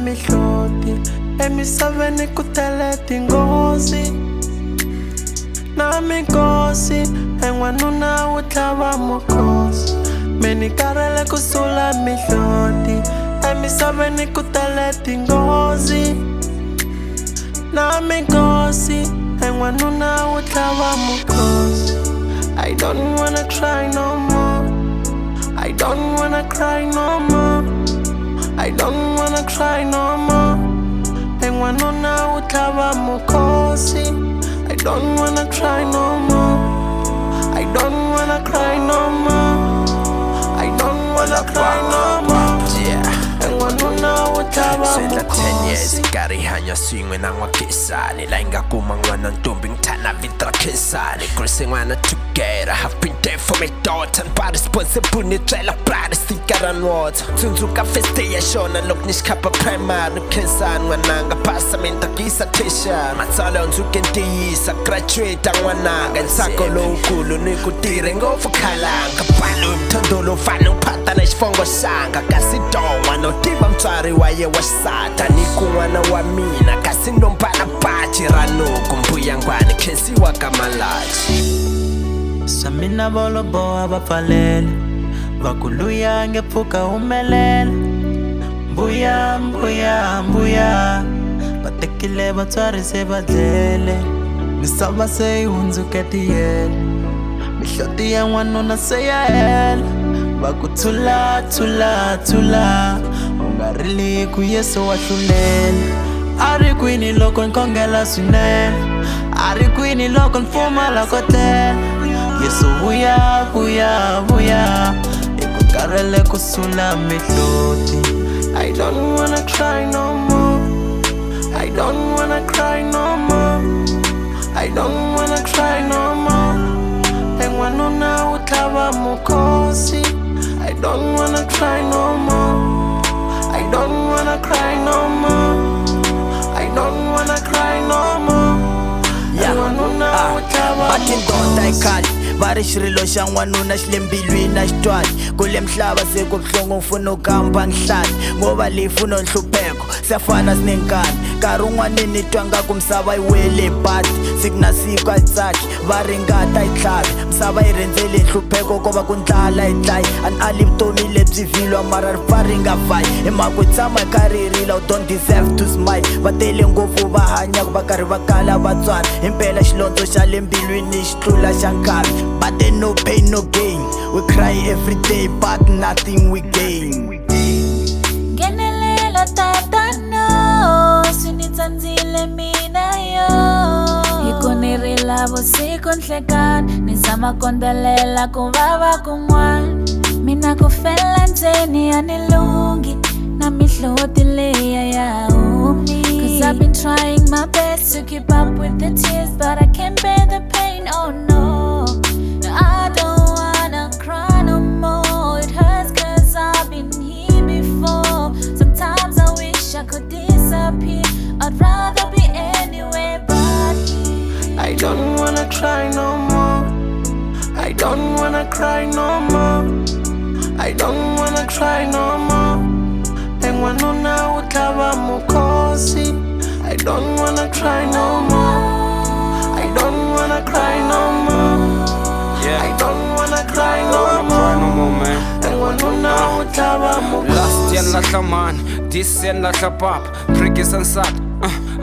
mihloti emisaveni ku tele tinghozi na minkosi en'wanuna wo tlhava mukosi meni karele ku sula mihloti emisaveni ku tele tinghozi na minkosi en'wanuna wo tlhava mukosi. I don't wanna cry no more. I don't wanna cry no more. I don't wanna cry no more. En'wanuna wo tlhava mukosi. I don't wanna cry no more. I don't wanna cry no more. I don't wanna cry no more. En'wanuna wo tlhava mukosi. 10 years nkarhi hanya swin'we na n'wakhisani la nga kuma n'wana ntombi nthana vito ra khensani kurise n'wana together have been there for my daughter but responsible ni byela brother sika ra nota tsundzuka first day ya xona loko ni xikhapa primary khensani n'wananga pasa mentakisa tertiary matsalwa ndzuke ntiyisa graduate n'wananga ntsako lowukulu ni ku tirhe ngopfu khalanga palo mthondo lowu fane uphata na xivongo xanga kasi don'wa no tiva mutswari wa ye wa xisata ni ku n'wana wa mina kasi ndombala baji ra nuku mbuyangwani khensiwa ka malaji swa mina voloboha va pfalela va ku luya nge pfuka humelela mbuya mbuya mbuya va tekile vatswari se va dlele misava se yi hundzuke tiyele mihloti ya n'wanuna se ya hela va ku thula thula thula u nga rili ku Yesu wa hlulela a ri kwini loko nkongela swinene a ri kwini loko npfumala ko tlela Yesu vuya vuya vuya i ku karhele ku sula mihloti. I don't wanna cry no more. I don't wanna cry no more. I don't wanna cry no more. En'wanuna wo tlhava mukosi. I don't wanna cry no more. I don't wanna cry no more. I don't wanna cry no more. En'wanuna wo tlhava mukosi. Vari xirilo xa n'wanuna xi le mbilwini a xitwali ku le mhlaba se ku buhlungu mfuno kamba nhlati ngova leyi funo nhlupheko se fana sinenkani nkarhi wun'wani ni twa ngaku misava yi wele bati siku na siku a yi tsaki va ringata yi tlhavi misava yi rendzele nhlupheko ko va ku ndlala yi dlayi a ni ali vutomi lebyi vhilwa mara ri pfa ri nga vayi hi mhaka yi tshama hi karhi hi rila u don't deserve to smile va tele ngopfu va hanyaku va karhi va kala vatswari himpela xilondzo xa le mbilwini xi tlula xa nkarhi. But then no pain, no gain. We cry every day, but nothing we gain. Genelela tata no, sinitsandzile mina yo. Ikunirila vusiku nhlekani, nizama kondelela kuvava kun'wana. Mina kufela ndzeni ya nilungi, na mihloti leya ya humi. 'Cause I've been trying my best to keep up with the tears, but I can't bear the pain, oh no. I don't wanna cry no more. It hurts 'cause I've been here before. Sometimes I wish I could disappear. I'd rather be anywhere but here. I don't wanna cry no more. I don't wanna cry no more. I don't wanna cry no more. En'wanuna wo tlhava mukosi. I don't wanna cry no more. I don't wanna cry no more. I don't wanna cry no more, man. En'wanuna wo tlhava mukosi. Last year lahla mani, this year lahla papa. Prikisa nsati,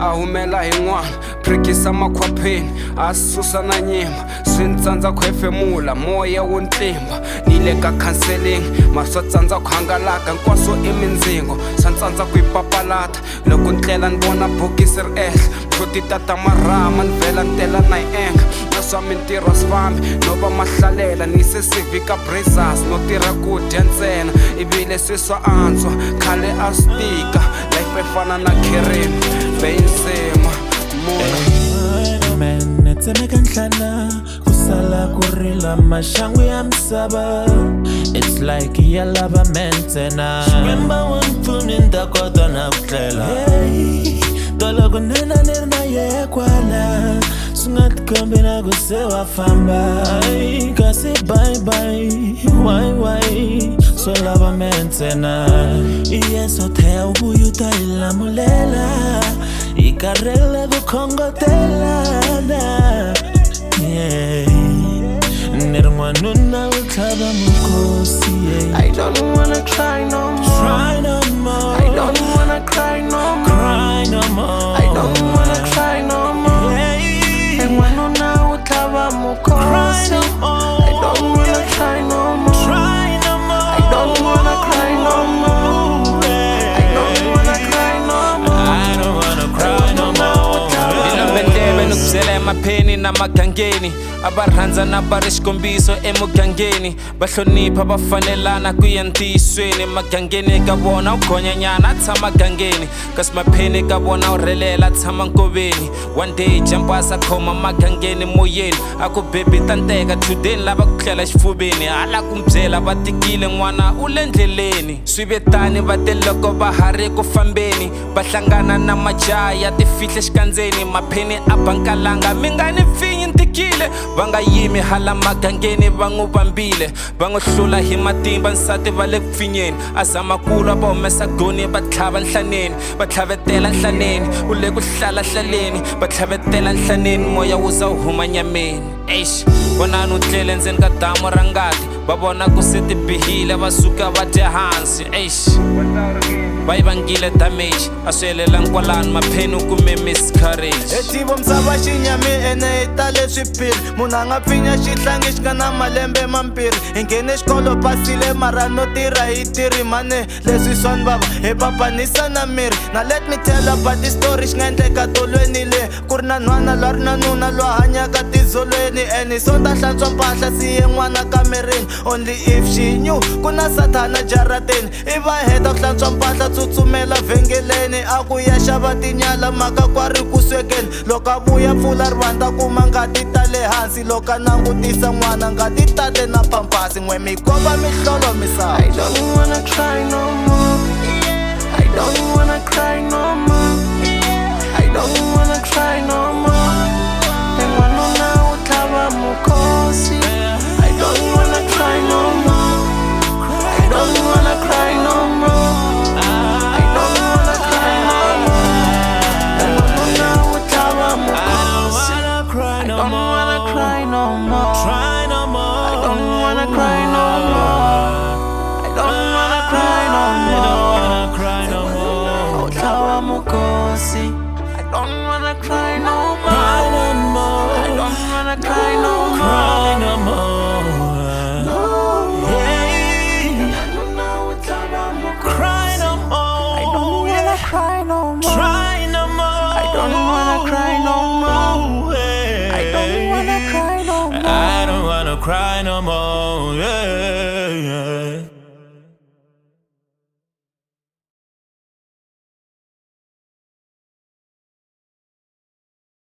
a humela hi n'wana. Prikisa makhwapheni, a susa na nyima. Swi ni tsandza ku hefemula, moya wo ntlimba. Ni le ka counseling, mara swa tsandza ku hangalaka. Hinkwaswo i mindzingo, swa tsandza ku yi papalata. Loko ni tlela ni vona bokisi ri ehla. Mhloti tata marama, ni vhela ni tela na yi enga. Swa mintirho swi fambi no va mahlalela ni se sivika brazers no tirha ku dya ntsena i vile swi swa antswa khale a swi tika life fana na kereni beyintsema muna tsemeka nhlana ku sala ku rila maxangu ya misava. It's like ya lava mentena ximemba wa mpfuni ni ta kota na ku tlela tolo kunena ni ri na ye kwala swi nga tikombi na ku se wa famba kasi bye bye why so lava mentena Yeso te ubuyu ta ilamulela Ikarele kukhongotela Yeah Nirwanuna utaba mukosi I don't wanna cry no more. Try no more I don't wanna cry no more. Cry no more I don't wanna cry no more. Nirwanuna utaba mukosi. Cry no more I don't wanna cry no more. Try no more I don't wanna cry no more. I don't wanna cry no more. I don't wanna cry no more Ndilambendebe nokuzela emapheni namagangeni abarhandza nabari xikombiso emugangeni bahlonipha bafanelana kuya ntiyisweni emagangeni ka vona u khonyanyana a tshama gangeni kasi mapheni ka vona u relela a tshama nkoveni one day jampasa khoma magangeni moyeni a ku bebi ta nteka today lava ku tlela xifuveni hala ku byela va tikile n'wana u le ndleleni swivetani va te loko va ha ri ku fambeni va hlangana na majaha ya ti fihle xikandzeni mapheni a bankalanga mi nga ni pfinyi ntikile va nga yimi hala magangeni va n'wi vambile va n'wi hlula hi matimba nsati va le ku pfinyeni a zama kulwa va humesa goni va tlhava nhlaneni va tlhavetela nhlaneni u le ku hlala hlaleni va tlhavetela nhlaneni moya wu za wu huma nyameni eish vonani u tlele ndzeni ka damu ra ngati va vona ku se ti bihile va suka va dya hansi eish va yi vangile damage a swi helelangi kwalani mapheni u kume miscarriage Etivo msava xinyami ene i tale swiphiri munhu a nga pfinya xihlangi xi nga na malembe mambirhi hi nghene xikolo pasile mara no tirha hi tirhi mane leswi swani bava hi papanisa na miri na let me tell about the story xi nga endleka tolweni le ku ri na nhwana lwa ri na nuna lwa hanyaka tizolweni ene so ta hlantswa mpahla siye n'wana kamerini only if she knew ku na sathana jarateni i va heta ku hlantswa mpahla tsutsumela vhengeleni a ku ya xava tinyala maka kwari ku swekeni loko a vuya pfula rivandla kuma ngati ta le hansi loko a langutisa n'wana ngati tate na pampasi n'we mi komba mihlolo misava I don't wanna cry no more. I don't wanna cry no more. I don't wanna cry no more. Nirwanuna utaba mukosi. I don't wanna cry no more. I don't wanna cry no more. I don't wanna cry no more. Nirwanuna utaba mukosi. Cry I no don't wanna more cry no more. Try no more I don't wanna cry no more. I don't wanna cry no I more. don't wanna cry no more Utaba mukosi. I don't wanna cry no more. Cry no more I don't wanna cry no more. Cry no more Cry no more I don't wanna cry no more. Try no more I don't wanna cry no more. I don't wanna cry no more. I don't wanna cry no more yeah.